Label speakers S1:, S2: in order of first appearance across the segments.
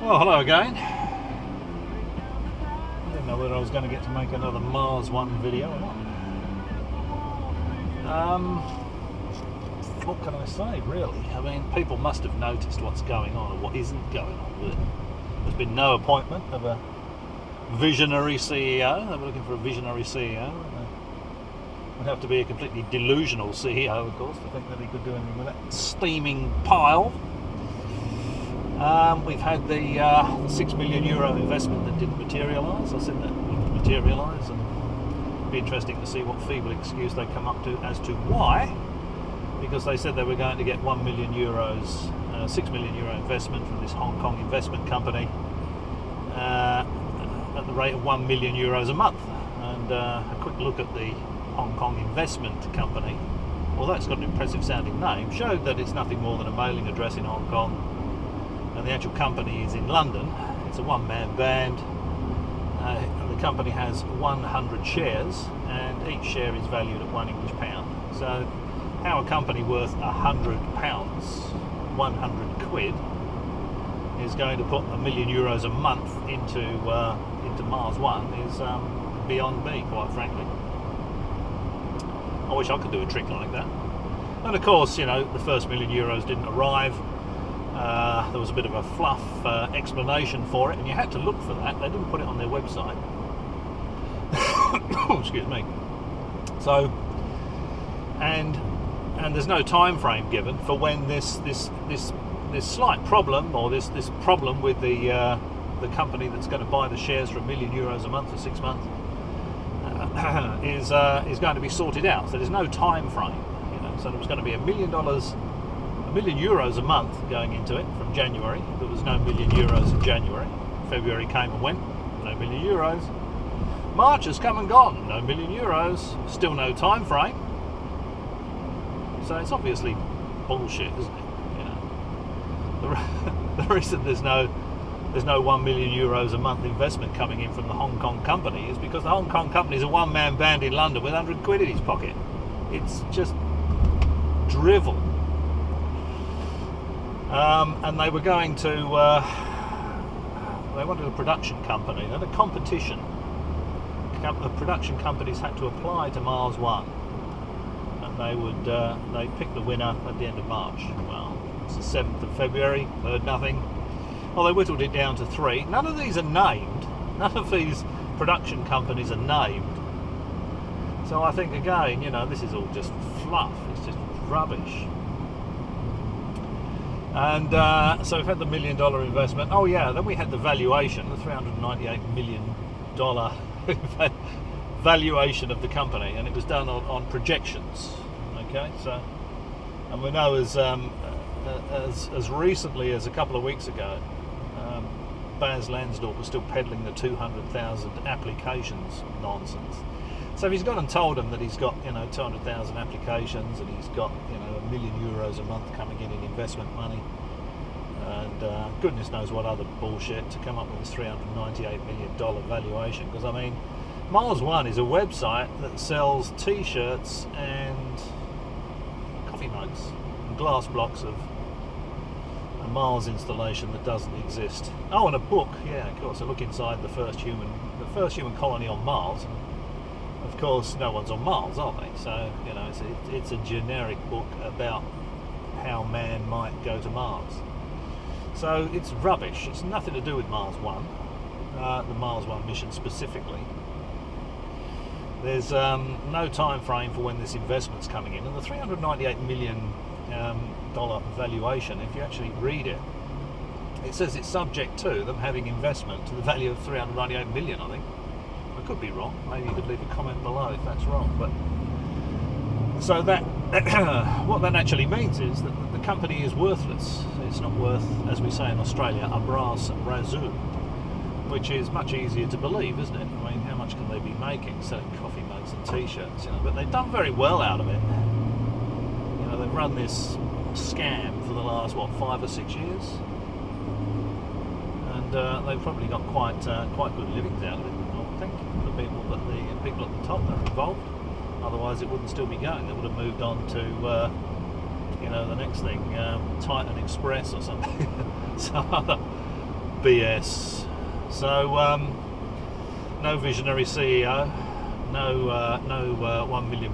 S1: Well, hello again. I didn't know whether I was going to get to make another Mars One video or not. What can I say, really? I mean, people must have noticed what's going on or what isn't going on. There's been no appointment of a visionary CEO. They were looking for a visionary CEO. It would have to be a completely delusional CEO, of course, to think that he could do anything with that steaming pile. We've had the €6 million investment that didn't materialise. I said that wouldn't materialise, and it'd be interesting to see what feeble excuse they come up to as to why. Because they said they were going to get €1 million, €6 million investment from this Hong Kong investment company at the rate of €1 million a month. And a quick look at the Hong Kong investment company, although it's got an impressive sounding name, showed that it's nothing more than a mailing address in Hong Kong, and the actual company is in London. It's a one-man band. The company has 100 shares, and each share is valued at £1 English. So how a company worth £100, 100 quid, is going to put €1 million a month into Mars One is beyond me, quite frankly. I wish I could do a trick like that. And of course, you know, the first €1 million didn't arrive. There was a bit of a fluff explanation for it, and you had to look for that. They didn't put it on their website. Excuse me. So, and there's no time frame given for when this slight problem, or this problem with the company that's going to buy the shares for €1 million a month for 6 months is going to be sorted out. So there's no time frame. You know, so there was going to be €1 million a month going into it from January. There was no €1 million in January. February came and went, no €1 million. March has come and gone, no €1 million. Still no time frame. So it's obviously bullshit, isn't it? You know, the reason there's no €1 million a month investment coming in from the Hong Kong company is because the Hong Kong company is a one-man band in London with 100 quid in his pocket. It's just drivel. And they were going to, they wanted a production company. They had a competition. The production companies had to apply to Mars One, and they picked the winner at the end of March. Well, it's the 7th of February, heard nothing. Well, they whittled it down to 3. None of these are named. None of these production companies are named. So I think, again, you know, this is all just fluff. It's just rubbish. And so we've had the $1 million investment. Oh yeah, then we had the valuation, the $398 million valuation of the company, and it was done on projections. Okay, so, and we know as recently as a couple of weeks ago, Baz Lansdorp was still peddling the 200,000 applications nonsense. So if he's gone and told them that he's got, you know, 200,000 applications, and he's got, you know, €1 million a month coming in investment money, and goodness knows what other bullshit to come up with this $398 million valuation. Because I mean, Mars One is a website that sells T-shirts and coffee mugs and glass blocks of a Mars installation that doesn't exist. Oh, and a book, yeah, of course. A look inside the first human colony on Mars. Of course, no one's on Mars, are they? So, you know, it's a generic book about how man might go to Mars. So it's rubbish. It's nothing to do with Mars One, the Mars One mission specifically. There's no time frame for when this investment's coming in, and the $398 million valuation, if you actually read it, it says it's subject to them having investment to the value of $398 million, I think. I could be wrong. Maybe you could leave a comment below if that's wrong. But so that what that actually means is that the company is worthless. It's not worth, as we say in Australia, a brass razoo, which is much easier to believe, isn't it? I mean, how much can they be making selling coffee mugs and T-shirts? You know, but they've done very well out of it. You know, they've run this scam for the last 5 or 6 years, and they've probably got quite good livings out of it. I think the people at the top that are involved. Otherwise, it wouldn't still be going. They would have moved on to, you know, the next thing, Titan Express or something, some BS. So no visionary CEO, no $1 million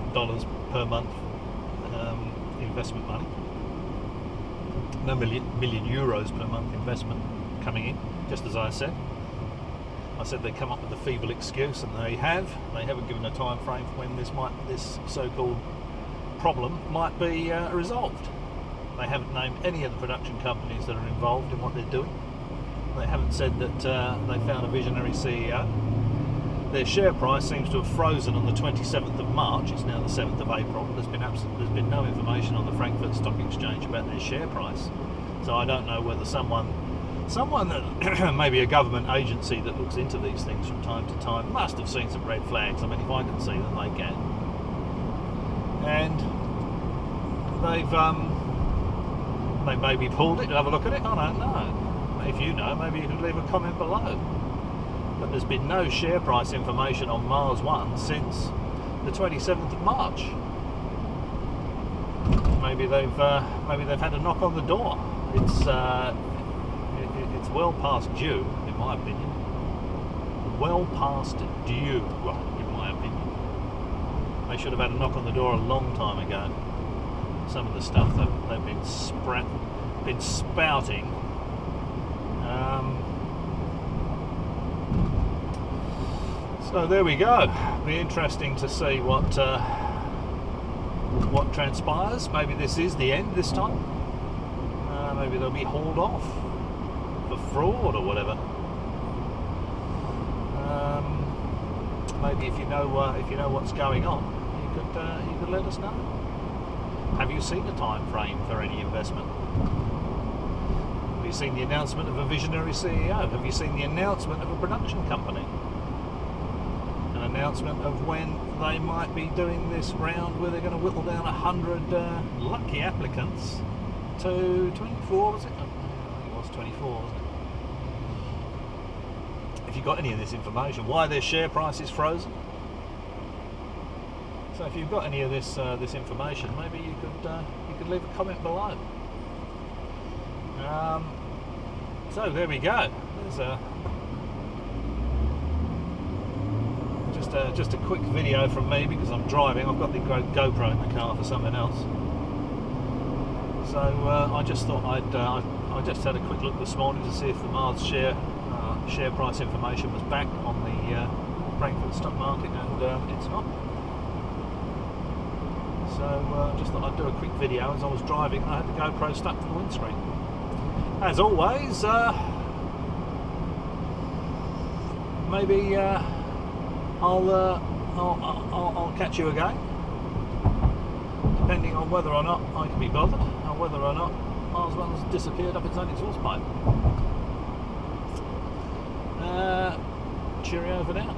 S1: per month investment money, no million euros per month investment coming in, just as I said. I said they'd come up with a feeble excuse, and they have. They haven't given a time frame for when this so-called problem might be resolved. They haven't named any of the production companies that are involved in what they're doing. They haven't said that they found a visionary CEO. Their share price seems to have frozen on the 27th of March. It's now the 7th of April. There's been no information on the Frankfurt Stock Exchange about their share price. So I don't know whether someone that maybe a government agency that looks into these things from time to time must have seen some red flags. I mean, if I can see them, they can. And they maybe pulled it. Have a look at it. I don't know. If you know, maybe you can leave a comment below. But there's been no share price information on Mars One since the 27th of March. Maybe they've had a knock on the door. It's well past due, in my opinion. Well past due, in my opinion. They should have had a knock on the door a long time ago. Some of the stuff that they've been spouting. So there we go. Be interesting to see what transpires. Maybe this is the end this time. Maybe they'll be hauled off for fraud or whatever. Maybe if you know what's going on, you could let us know. Have you seen a time frame for any investment? Have you seen the announcement of a visionary CEO? Have you seen the announcement of a production company? An announcement of when they might be doing this round where they're going to whittle down 100 lucky applicants to 24, was it? I think it was 24, wasn't it? If you got any of this information, why their share price is frozen. So if you've got any of this information, maybe you could leave a comment below. So there we go. There's just a quick video from me because I'm driving. I've got the GoPro in the car for something else. So I just thought I just had a quick look this morning to see if the Mars share price information was back on the Frankfurt stock market, and it's not. So just thought I'd do a quick video as I was driving. I had the GoPro stuck to the windscreen. As always, maybe I'll catch you again, depending on whether or not I can be bothered, or whether or not Mars One's disappeared up its own exhaust pipe. Cheerio for now.